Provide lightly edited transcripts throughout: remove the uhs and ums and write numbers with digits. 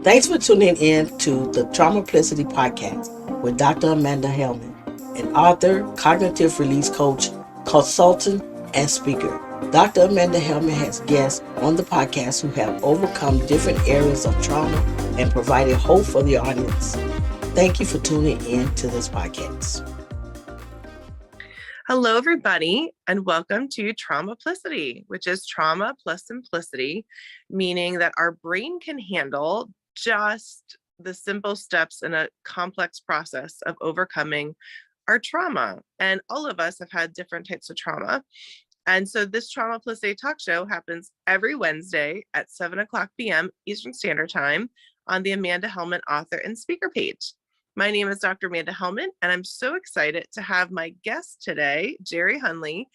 Thanks for tuning in to the Traumaplicity podcast with Dr. Amanda Helman, an author, cognitive release coach, consultant, and speaker. Dr. Amanda Helman has guests on the podcast who have overcome different areas of trauma and provided hope for the audience. Thank you for tuning in to this podcast. Hello, everybody, and welcome to Traumaplicity, which is trauma plus simplicity, meaning that our brain can handle just the simple steps in a complex process of overcoming our trauma. And all of us have had different types of trauma. And so this Traumaplicity talk show happens every Wednesday at 7:00 p.m. Eastern Standard Time on the Amanda Helman author and speaker page. My name is Dr. Amanda Helman, and I'm so excited to have my guest today, Jeri Hunley.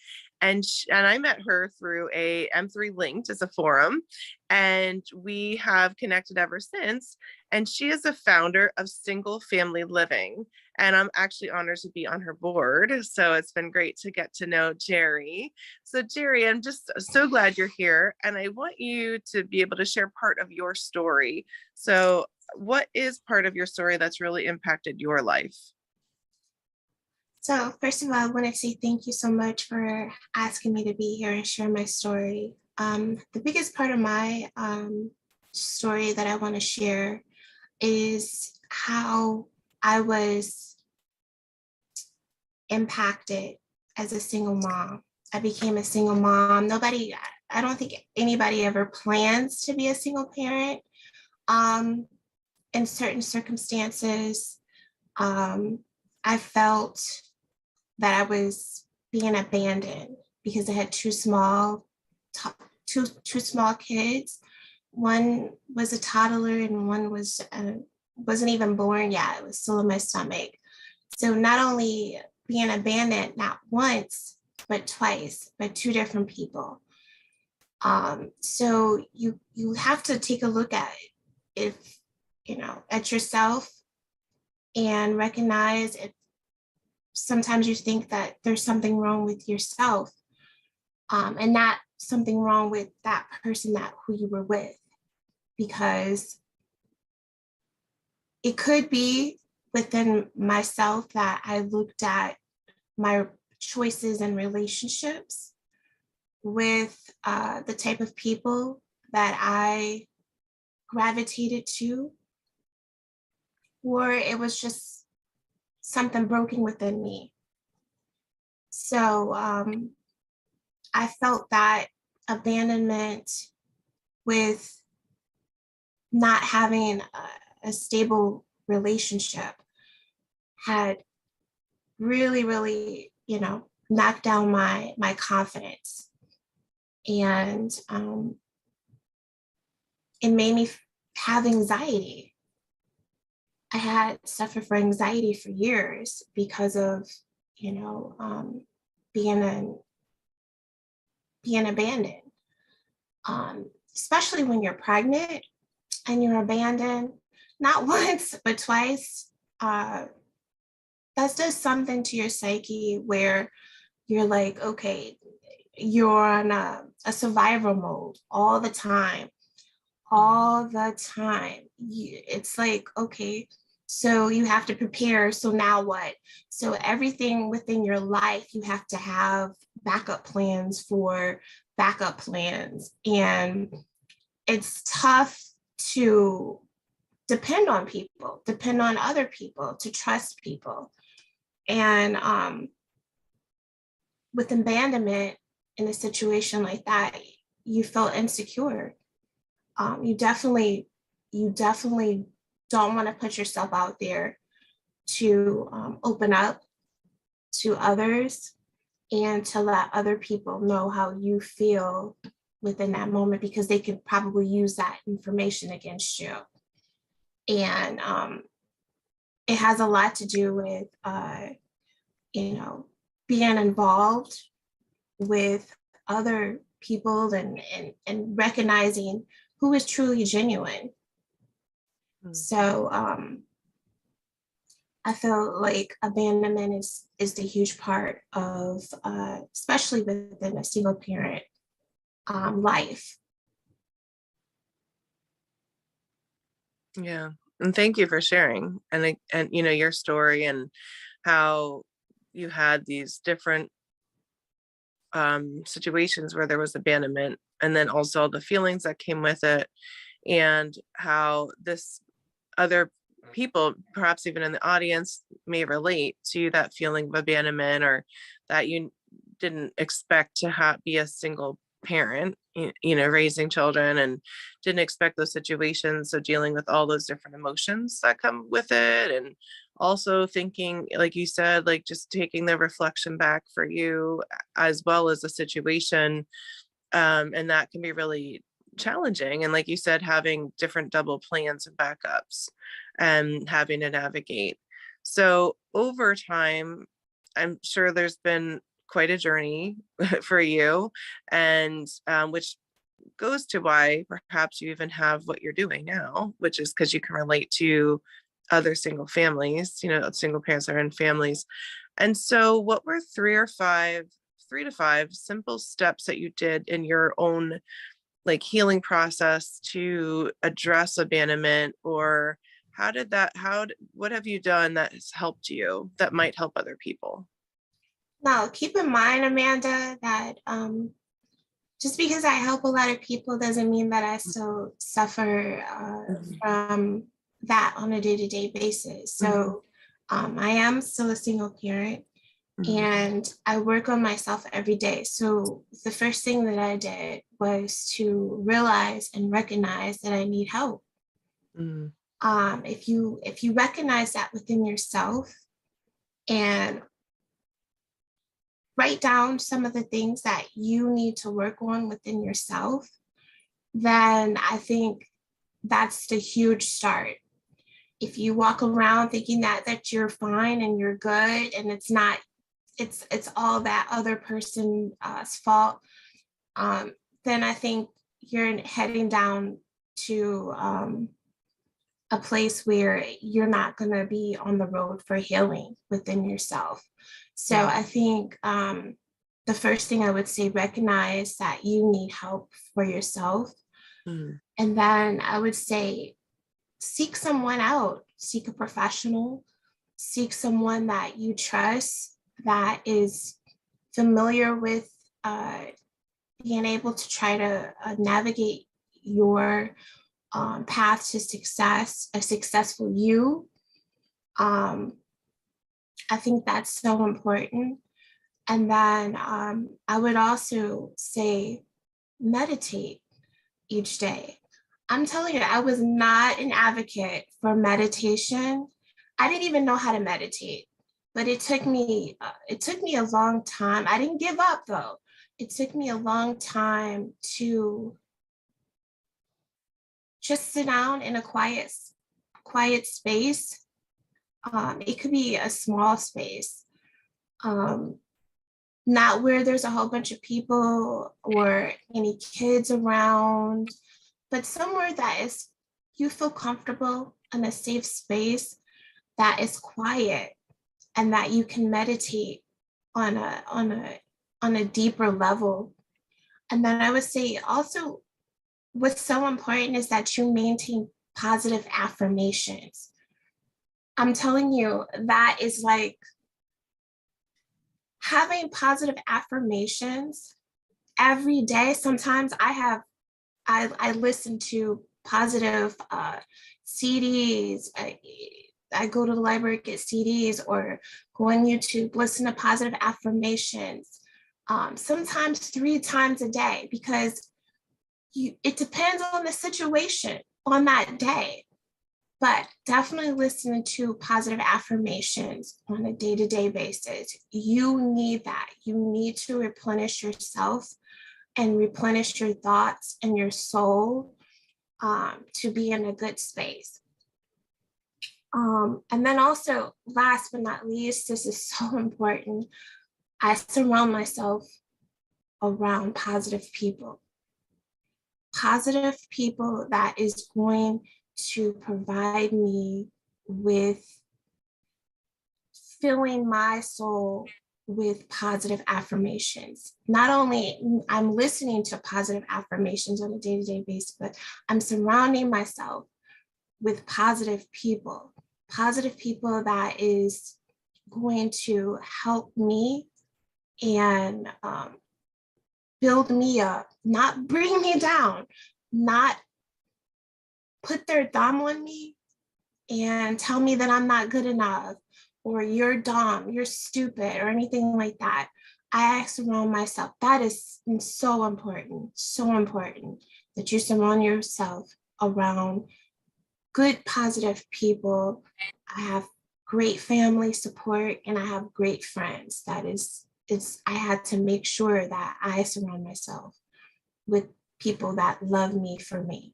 And I met her through a M3 Linked as a forum, and we have connected ever since. And she is a founder of Single Family Living, and I'm actually honored to be on her board. So it's been great to get to know Jeri. So Jeri, I'm just so glad you're here, and I want you to be able to share part of your story. So what is part of your story that's really impacted your life? So first of all, I want to say thank you so much for asking me to be here and share my story. The biggest part of my story that I want to share is how I was impacted as a single mom. I became a single mom. I don't think anybody ever plans to be a single parent. In certain circumstances, I felt that I was being abandoned because I had two small kids. One was a toddler and one wasn't even born yet. It was still in my stomach. So not only being abandoned, not once, but twice by two different people. So you have to take a look at it, at yourself and recognize if sometimes you think that there's something wrong with yourself and not something wrong with that person who you were with, because it could be within myself that I looked at my choices and relationships with the type of people that I gravitated to, or it was just something broken within me. So I felt that abandonment with not having a stable relationship had really, knocked down my confidence. And it made me have anxiety. I had suffered from anxiety for years because of, being abandoned. Especially when you're pregnant and you're abandoned, not once, but twice. That does something to your psyche where you're like, okay, you're on a survival mode all the time. It's like, okay, so you have to prepare. So now what? So everything within your life, you have to have backup plans for backup plans. And it's tough to depend on people, depend on other people, to trust people. And with abandonment in a situation like that, you feel insecure. You definitely don't want to put yourself out there to open up to others and to let other people know how you feel within that moment, because they could probably use that information against you. And it has a lot to do with, being involved with other people and recognizing who is truly genuine. So I feel like abandonment is the huge part of, especially within a single parent life. Yeah. And thank you for sharing. And you know, your story and how you had these different situations where there was abandonment, and then also the feelings that came with it, and how this other people, perhaps even in the audience, may relate to that feeling of abandonment, or that you didn't expect to be a single parent, you know, raising children, and didn't expect those situations. So dealing with all those different emotions that come with it, and also thinking, like you said, like just taking the reflection back for you as well as the situation. And that can be really challenging. And like you said, having different double plans and backups and having to navigate. So over time, I'm sure there's been quite a journey for you, and which goes to why perhaps you even have what you're doing now, which is because you can relate to other single families, you know, single parents that are in families. And so what were 3 to 5 simple steps that you did in your own like healing process to address abandonment? Or what have you done that has helped you that might help other people? Now, keep in mind, Amanda, that just because I help a lot of people doesn't mean that I still suffer from that on a day-to-day basis. So I am still a single parent, and I work on myself every day. So the first thing that I did was to realize and recognize that I need help. If you recognize that within yourself and write down some of the things that you need to work on within yourself, then I think that's the huge start. If you walk around thinking that you're fine and you're good, and it's not, it's all that other person's fault, then I think you're heading down to a place where you're not going to be on the road for healing within yourself. So I think the first thing I would say, recognize that you need help for yourself. And then I would say, seek someone out, seek a professional, seek someone that you trust, that is familiar with being able to try to navigate your path to success, a successful you. I think that's so important. And then I would also say, meditate each day. I'm telling you, I was not an advocate for meditation. I didn't even know how to meditate, but it took me a long time. I didn't give up though. It took me a long time to just sit down in a quiet space. It could be a small space, not where there's a whole bunch of people or any kids around, but somewhere that is, you feel comfortable in a safe space, that is quiet, and that you can meditate on a deeper level. And then I would say also, what's so important is that you maintain positive affirmations. I'm telling you, that is like having positive affirmations every day. Sometimes I listen to positive CDs. I go to the library, get CDs, or go on YouTube, listen to positive affirmations, sometimes 3 times a day, because it depends on the situation on that day. But definitely listening to positive affirmations on a day-to-day basis. You need that. You need to replenish yourself and replenish your thoughts and your soul to be in a good space. And then also, last but not least, this is so important, I surround myself around positive people. Positive people that is going to provide me with filling my soul with positive affirmations. Not only I'm listening to positive affirmations on a day-to-day basis, but I'm surrounding myself with positive people that is going to help me and build me up, not bring me down, not put their thumb on me and tell me that I'm not good enough, or you're dumb, you're stupid, or anything like that. I surround myself. That is so important that you surround yourself around good, positive people. I have great family support and I have great friends. I had to make sure that I surround myself with people that love me for me.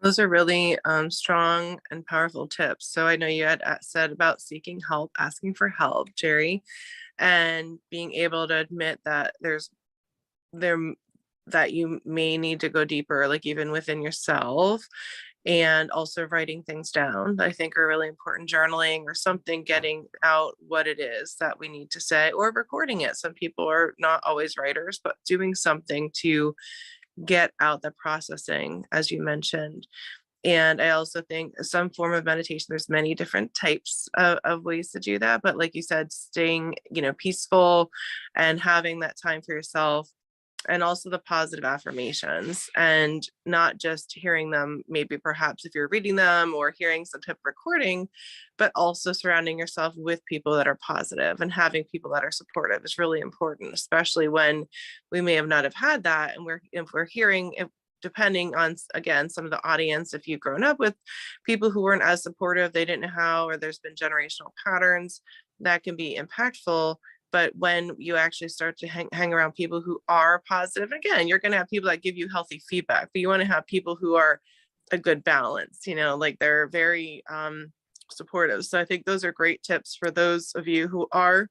Those are really strong and powerful tips. So I know you had said about seeking help, asking for help, Jeri, and being able to admit that that you may need to go deeper, like even within yourself, and also writing things down that I think are really important, journaling or something, getting out what it is that we need to say, or recording it. Some people are not always writers, but doing something to get out the processing, as you mentioned. And I also think some form of meditation, there's many different types of ways to do that. But like you said, staying, peaceful and having that time for yourself, and also the positive affirmations, and not just hearing them, maybe perhaps if you're reading them or hearing some type of recording, but also surrounding yourself with people that are positive and having people that are supportive is really important, especially when we may have not have had that. And if we're hearing, depending on, again, some of the audience, if you've grown up with people who weren't as supportive, they didn't know how, or there's been generational patterns, that can be impactful. But when you actually start to hang around people who are positive, again, you're going to have people that give you healthy feedback, but you want to have people who are a good balance, like they're very supportive. So I think those are great tips for those of you who are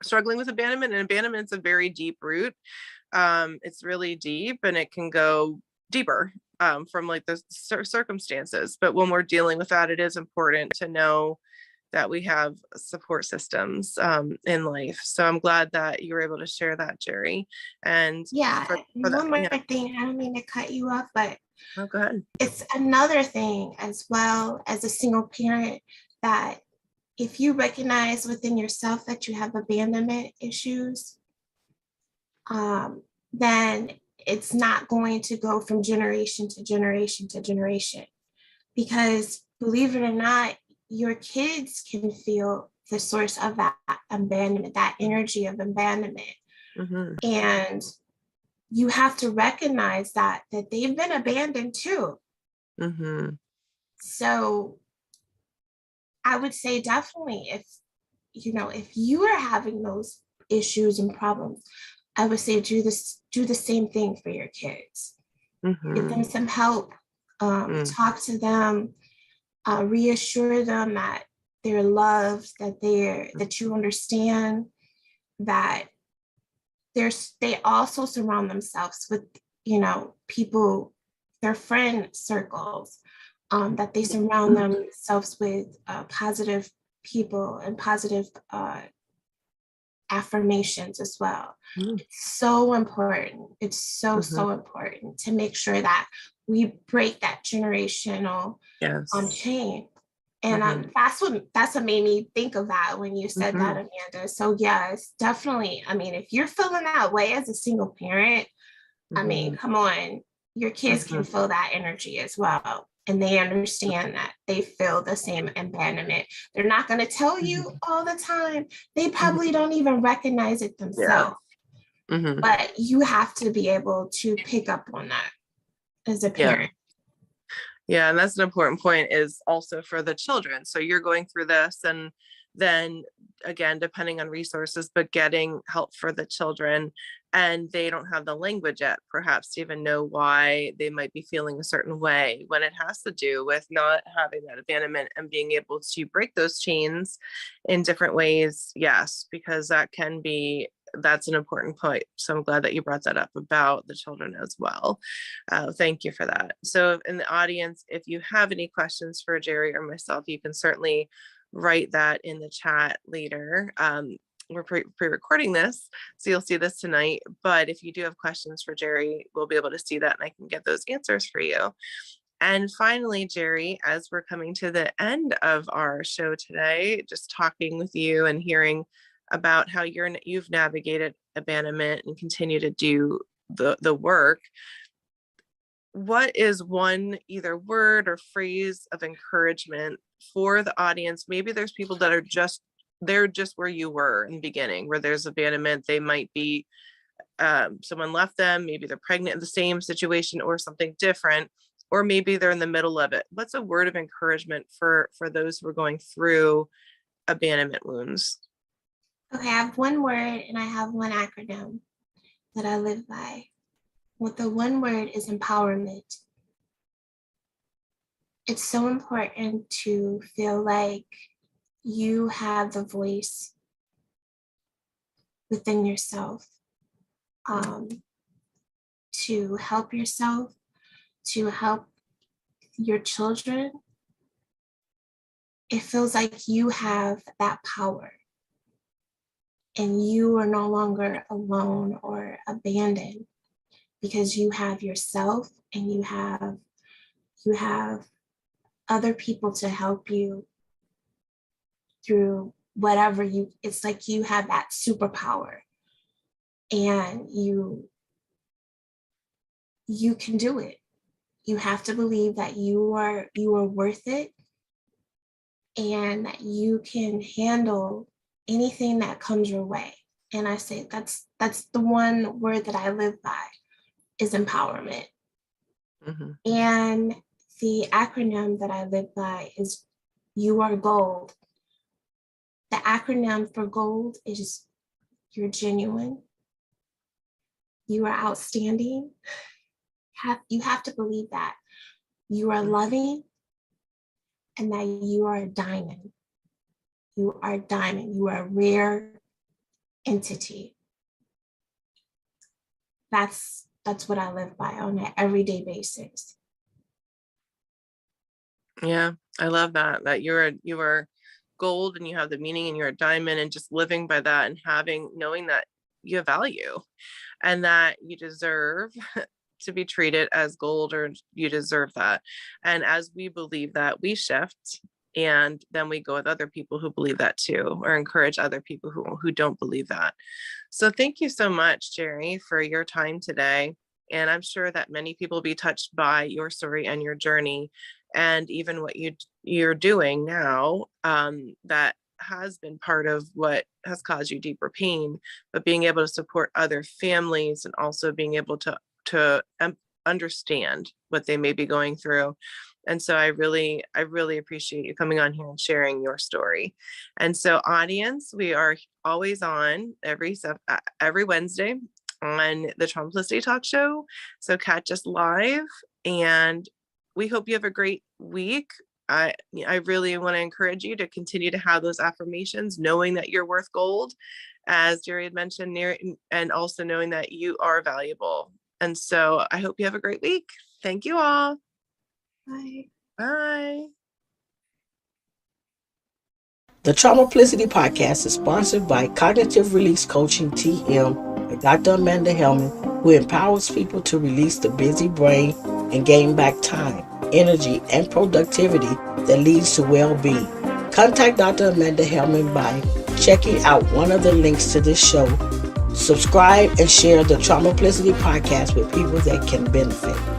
struggling with abandonment. And abandonment's a very deep root. It's really deep, and it can go deeper from like the circumstances. But when we're dealing with that, it is important to know that we have support systems in life. So I'm glad that you were able to share that, Jeri. And yeah, for one that, more thing, I don't mean to cut you off, but oh, go ahead. It's another thing as well as a single parent, that if you recognize within yourself that you have abandonment issues, then it's not going to go from generation to generation to generation. Because believe it or not, your kids can feel the source of that abandonment, that energy of abandonment. Mm-hmm. And you have to recognize that they've been abandoned too. Mm-hmm. So I would say definitely, if you are having those issues and problems, I would say do the same thing for your kids. Mm-hmm. Give them some help, talk to them, reassure them that they're loved, that you understand, that they also surround themselves with people, their friend circles, that they surround themselves with positive people and positive affirmations as well. It's so important. It's so important to make sure that we break that generational chain. And that's what made me think of that when you said that, Amanda. So yes, definitely. I mean, if you're feeling that way as a single parent, I mean, come on, your kids can feel that energy as well. And they understand that they feel the same abandonment. They're not going to tell you all the time. They probably don't even recognize it themselves. But you have to be able to pick up on that as a parent. Yeah, and that's an important point, is also for the children. So you're going through this, and then again, depending on resources, but getting help for the children, and they don't have the language yet, perhaps, to even know why they might be feeling a certain way, when it has to do with not having that abandonment and being able to break those chains in different ways. Yes, because that's an important point. So I'm glad that you brought that up about the children as well. Thank you for that. So in the audience, if you have any questions for Jeri or myself, you can certainly write that in the chat later. We're pre-recording this, so you'll see this tonight. But if you do have questions for Jeri, we'll be able to see that, and I can get those answers for you. And finally, Jeri, as we're coming to the end of our show today, just talking with you and hearing about how you've navigated abandonment and continue to do the work, what is one either word or phrase of encouragement for the audience? Maybe there's people that are they're just where you were in the beginning, where there's abandonment. They might be someone left them, maybe they're pregnant in the same situation or something different, or maybe they're in the middle of it. What's a word of encouragement for those who are going through abandonment wounds? Okay, I have one word and I have one acronym that I live by. What the one word is empowerment. It's so important to feel like you have the voice within yourself to help yourself, to help your children. It feels like you have that power and you are no longer alone or abandoned because you have yourself and you have other people to help you through whatever it's like you have that superpower and you can do it. You have to believe that you are worth it and that you can handle anything that comes your way. And I say that's the one word that I live by is empowerment. Mm-hmm. And the acronym that I live by is You Are Gold. The acronym for gold is you're genuine, you are outstanding. You have to believe that you are loving and that you are a diamond. You are a diamond. You are a rare entity. That's what I live by on an everyday basis. Yeah, I love that you are gold and you have the meaning and you're a diamond, and just living by that and knowing that you have value and that you deserve to be treated as gold, or you deserve that. And as we believe that, we shift, and then we go with other people who believe that too, or encourage other people who don't believe that. So thank you so much, Jeri, for your time today. And I'm sure that many people will be touched by your story and your journey, and even what you're doing now, that has been part of what has caused you deeper pain, but being able to support other families and also being able to understand what they may be going through. And so I really appreciate you coming on here and sharing your story. And so audience, we are always on every Wednesday on the Traumaplicity Talk Show. So catch us live, and we hope you have a great week. I really want to encourage you to continue to have those affirmations, knowing that you're worth gold, as Jeri had mentioned, and also knowing that you are valuable. And so I hope you have a great week. Thank you all. Bye. Bye. The Traumaplicity podcast is sponsored by Cognitive Release Coaching TM by Dr. Amanda Helman, who empowers people to release the busy brain and gain back time, energy, and productivity that leads to well-being. Contact Dr. Amanda Helman by checking out one of the links to this show. Subscribe and share the Traumaplicity podcast with people that can benefit.